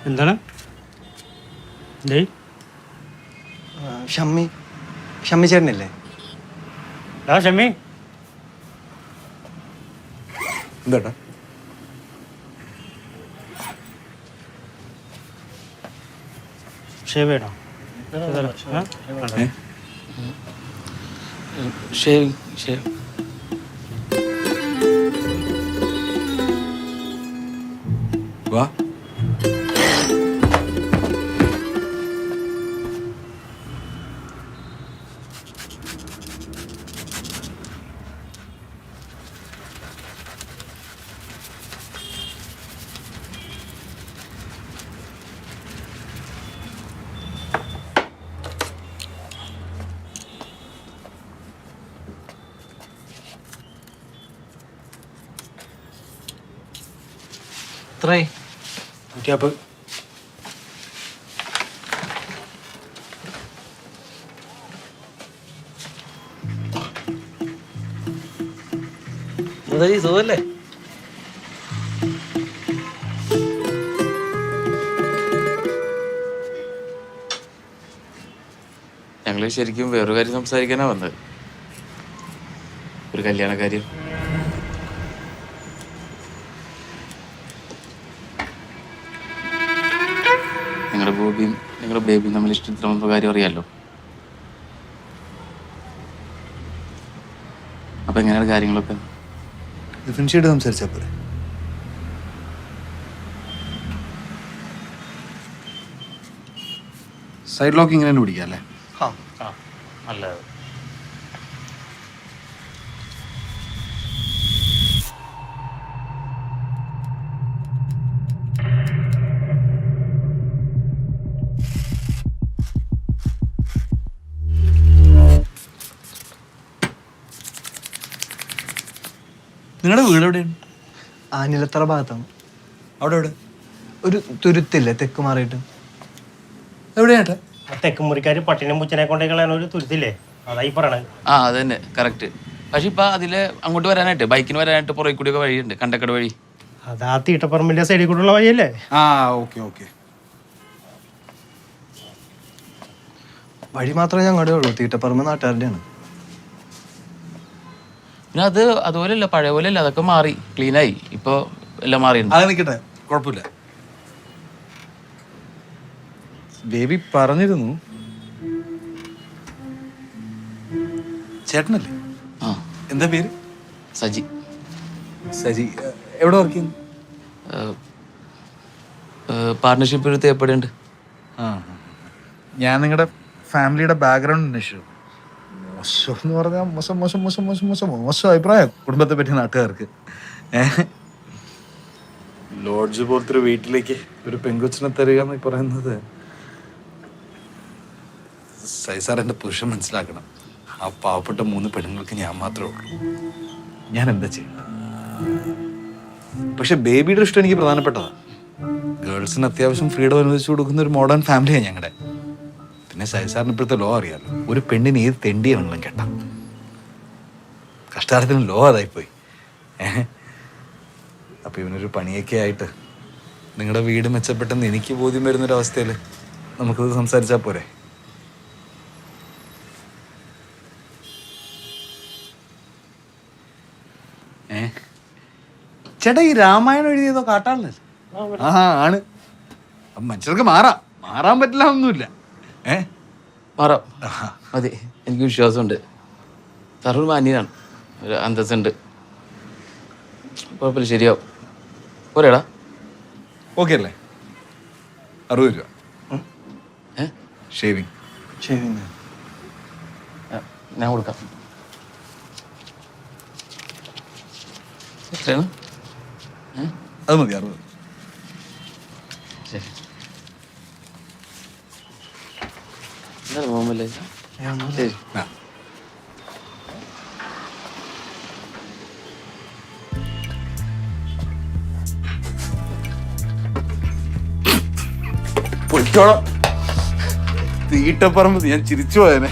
എന്താണ് ഷമ്മി ഷമ്മി ചേട്ടനല്ലേ? ഷമ്മി എന്താട്ടാ? ഷേവ് ചെയ്യണോ? വാ. എത്രയായി? 150. മുതലി സുഖല്ലേ? ഞങ്ങൾ ശരിക്കും വേറൊരു കാര്യം സംസാരിക്കാനാ വന്നത്. ഒരു കല്യാണ കാര്യം. നിങ്ങളുടെ ബോബിയും നിങ്ങളുടെ ബേബിയും തമ്മിൽ ഇഷ്ടത്തിലുള്ള കാര്യം അറിയാമല്ലോ. അപ്പൊ എങ്ങനെയാണ് കാര്യങ്ങളൊക്കെ? ഫിനിഷ് ചെയ്ത് സംസാരിച്ചാ പോലെ. സൈഡ് ലോക്ക് ഇങ്ങനെ തന്നെ പിടിക്കാം അല്ലേ? നല്ലത്. നിങ്ങളുടെ വീട് എവിടെയാണ്? ആനിലത്തറ ഭാഗത്താണ്. അവിടെ എവിടെ? ഒരു തുരുത്തില്ലേ തെക്ക് മാറിയിട്ട്? എവിടെയാട്ടെ? തെക്ക് മുറിക്കാർ പട്ടിനും പൂച്ചനെ കൊണ്ടേ കളയാൻ ഒരു തുരുത്തില്ലേ, അതായി പറയണത്. ആ അത് തന്നെ, കറക്റ്റ്. പക്ഷെ ഇപ്പൊ അതില് അങ്ങോട്ട് വരാനായിട്ട്, ബൈക്കിന് വരാനായിട്ട് പുറകെ കൂടിയൊക്കെ വഴിയുണ്ട്, കണ്ടക്കട വഴി. അതാ തീട്ടപ്പറമ്പിന്റെ സൈഡിൽ കൂടെയുള്ള വഴിയല്ലേ? ആ ഓക്കെ ഓക്കെ. വഴി മാത്രമേ ഞങ്ങളുടെ ഉള്ളൂ, തീട്ടപ്പറമ്പ് നാട്ടുകാരുടെയാണ്. പിന്നെ അത് അതുപോലെയല്ല, പഴയ പോലെയല്ല, അതൊക്കെ മാറി, ക്ലീനായി, ഇപ്പൊ എല്ലാം മാറിയിട്ടുണ്ട്. അത് നിൽക്കട്ടെ, കുഴപ്പമില്ല. ബേബി പറഞ്ഞിരുന്നു ചേട്ടനല്ലേ? ആ. എന്താ പേര്? സജി. സജി. എവിടെ വർക്ക് ചെയ്യുന്നു? പാർട്ട്ണർഷിപ്പ് ഒരു തേപ്പടിയുണ്ട്. ആ, ഞാൻ നിങ്ങളുടെ ഫാമിലിയുടെ ബാക്ക്ഗ്രൗണ്ട് അന്വേഷിച്ചു. മോശം എന്ന് പറഞ്ഞാൽ മോശം മോശം മോശം മോശം മോശം മോശം അഭിപ്രായം കുടുംബത്തെ പറ്റി നാട്ടുകാർക്ക്. ലോഡ്ജ് പോലത്തെ ഒരു വീട്ടിലേക്ക് ഒരു പെൺകൊച്ചിനെ തരിക എന്ന് പറയുന്നത്, സൈസാർ എൻ്റെ പുരുഷൻ മനസ്സിലാക്കണം. ആ പാവപ്പെട്ട 3 പെണ്ണുങ്ങൾക്ക് ഞാൻ മാത്രമേ ഉള്ളൂ. ഞാൻ എന്താ ചെയ്യണം? പക്ഷെ ബേബിയുടെ ഇഷ്ടം എനിക്ക് പ്രധാനപ്പെട്ടതാണ്. ഗേൾസിന് അത്യാവശ്യം ഫ്രീഡം അനുവദിച്ചു കൊടുക്കുന്ന ഒരു മോഡേൺ ഫാമിലിയാണ് ഞങ്ങളുടെ. പിന്നെ സൈസാറിന് ഇപ്പോഴത്തെ ലോ അറിയാമല്ലോ, ഒരു പെണ്ണിന് ഏത് തെണ്ടിയാണെങ്കിലും കേട്ടാ. കഷ്ടാർത്ഥത്തിന് ലോ അതായിപ്പോയി. അപ്പം ഇവനൊരു പണിയൊക്കെ ആയിട്ട് നിങ്ങളുടെ വീട് മെച്ചപ്പെട്ടെന്ന് എനിക്ക് ബോധ്യം വരുന്നൊരവസ്ഥയിൽ നമുക്കത് സംസാരിച്ചാൽ പോരെ? ചേട്ടാ, ഈ രാമായണം എഴുതിയതോ കാട്ടാളനല്ലേ? ആ ആണ്. അപ്പം മനുഷ്യർക്ക് മാറാൻ പറ്റില്ല ഒന്നുമില്ല. മാറാം, മതി, എനിക്ക് വിശ്വാസമുണ്ട്. സാറൊരു മാന്യനാണ്, ഒരു അന്തസ്സുണ്ട്, കുഴപ്പമില്ല, ശരിയാവും. പോരേടാ? ഓക്കെ അല്ലേ? 60 രൂപ ഷേവിങ്. ഞാൻ കൊടുക്കാം. എത്രയാണ്? അത് മതി, 60. ശരി. എന്താണ് മോമല്ലേ? ശരി. പൊയ്ക്കോളാം. തീട്ടപ്പറമ്പ് ഞാൻ ചിരിച്ചു പോയനെ.